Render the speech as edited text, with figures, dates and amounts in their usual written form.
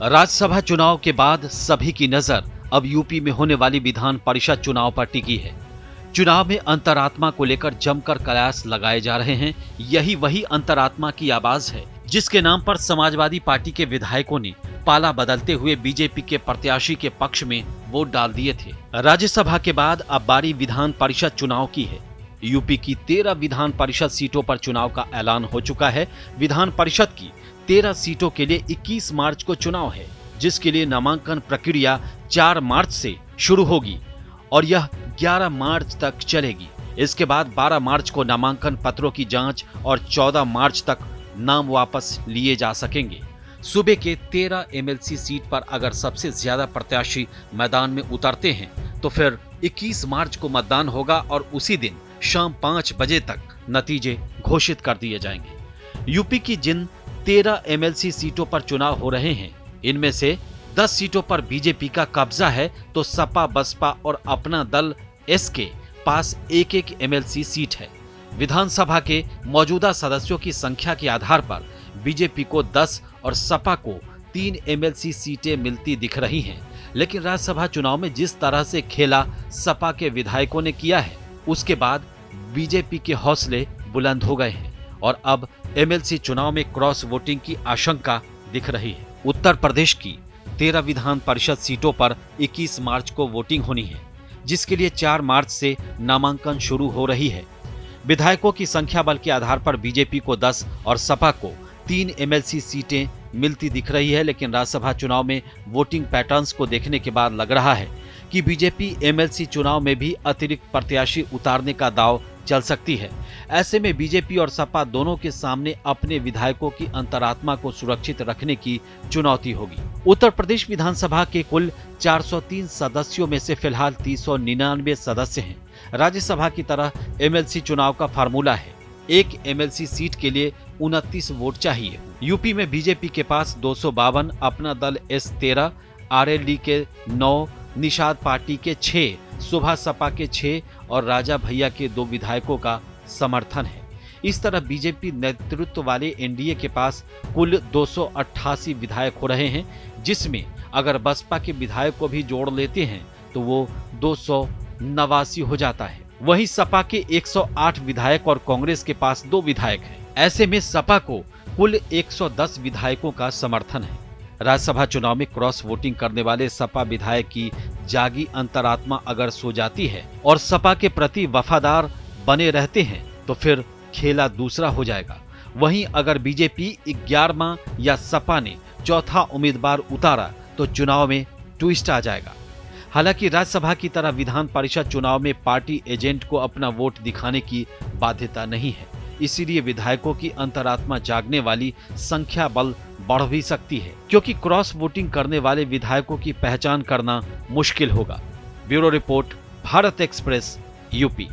राज्यसभा चुनाव के बाद सभी की नजर अब यूपी में होने वाली विधान परिषद चुनाव पर टिकी है। चुनाव में अंतरात्मा को लेकर जमकर कयास लगाए जा रहे हैं। यही वही अंतरात्मा की आवाज है जिसके नाम पर समाजवादी पार्टी के विधायकों ने पाला बदलते हुए बीजेपी के प्रत्याशी के पक्ष में वोट डाल दिए थे। राज्यसभा के बाद अब बारी विधान परिषद चुनाव की है। यूपी की 13 विधान परिषद सीटों पर चुनाव का ऐलान हो चुका है। विधान परिषद की 13 सीटों के लिए 21 मार्च को चुनाव है, जिसके लिए नामांकन प्रक्रिया 4 मार्च से शुरू होगी और यह 11 मार्च तक चलेगी। इसके बाद 12 मार्च को नामांकन पत्रों की जांच और 14 मार्च तक नाम वापस लिए जा सकेंगे। सूबे के 13 एमएलसी सीट पर अगर सबसे ज्यादा प्रत्याशी मैदान में उतरते हैं तो फिर 21 मार्च को मतदान होगा और उसी दिन शाम 5 बजे तक नतीजे घोषित कर दिए जाएंगे। यूपी की जिन 13 एमएलसी सीटों पर चुनाव हो रहे हैं, इनमें से 10 सीटों पर बीजेपी का कब्जा है तो सपा, बसपा और अपना दल एस के पास एक एक एमएलसी सीट है। विधानसभा के मौजूदा सदस्यों की संख्या के आधार पर बीजेपी को 10 और सपा को 3 एमएलसी सीटें मिलती दिख रही हैं। लेकिन राज्यसभा चुनाव में जिस तरह से खेला सपा के विधायकों ने किया है, उसके बाद बीजेपी के हौसले बुलंद हो गए हैं और अब एमएलसी चुनाव में क्रॉस वोटिंग की आशंका दिख रही है। उत्तर प्रदेश की 13 विधान परिषद सीटों पर 21 मार्च को वोटिंग होनी है, जिसके लिए 4 मार्च से नामांकन शुरू हो रही है। विधायकों की संख्या बल के आधार पर बीजेपी को 10 और सपा को 3 एमएलसी सीटें मिलती दिख रही है। लेकिन राज्यसभा चुनाव में वोटिंग पैटर्न्स को देखने के बाद लग रहा है कि बीजेपी एमएलसी चुनाव में भी अतिरिक्त प्रत्याशी उतारने का दांव चल सकती है। ऐसे में बीजेपी और सपा दोनों के सामने अपने विधायकों की अंतरात्मा को सुरक्षित रखने की चुनौती होगी। उत्तर प्रदेश विधानसभा के कुल 403 सदस्यों में से फिलहाल 399 सदस्य हैं। राज्यसभा की तरह एमएलसी चुनाव का फार्मूला है, एक एमएलसी सीट के लिए 29 वोट चाहिए। यूपी में बीजेपी के पास 252, अपना दल एस 13, आरएलडी के 9, निषाद पार्टी के 6, सुभा सपा के 6 और राजा भैया के 2 विधायकों का समर्थन है। इस तरह बीजेपी नेतृत्व वाले एनडीए के पास कुल 288 विधायक हो रहे हैं, जिसमें अगर बसपा के विधायक को भी जोड़ लेते हैं तो वो 289 हो जाता है। वहीं सपा के 108 विधायक और कांग्रेस के पास 2 विधायक हैं। ऐसे में सपा को कुल 110 विधायकों का समर्थन है। राज्यसभा चुनाव में क्रॉस वोटिंग करने वाले सपा विधायक की जागी अंतरात्मा अगर सो जाती है और सपा के प्रति वफादार बने रहते हैं तो फिर खेला दूसरा हो जाएगा। वहीं अगर बीजेपी 11वां या सपा ने चौथा उम्मीदवार उतारा तो चुनाव में ट्विस्ट आ जाएगा। हालांकि राज्यसभा की तरह विधान परिषद चुनाव में पार्टी एजेंट को अपना वोट दिखाने की बाध्यता नहीं है, इसीलिए विधायकों की अंतरात्मा जागने वाली संख्या बल बढ़ भी सकती है, क्योंकि क्रॉस वोटिंग करने वाले विधायकों की पहचान करना मुश्किल होगा। Bureau report, Bharat express, UP.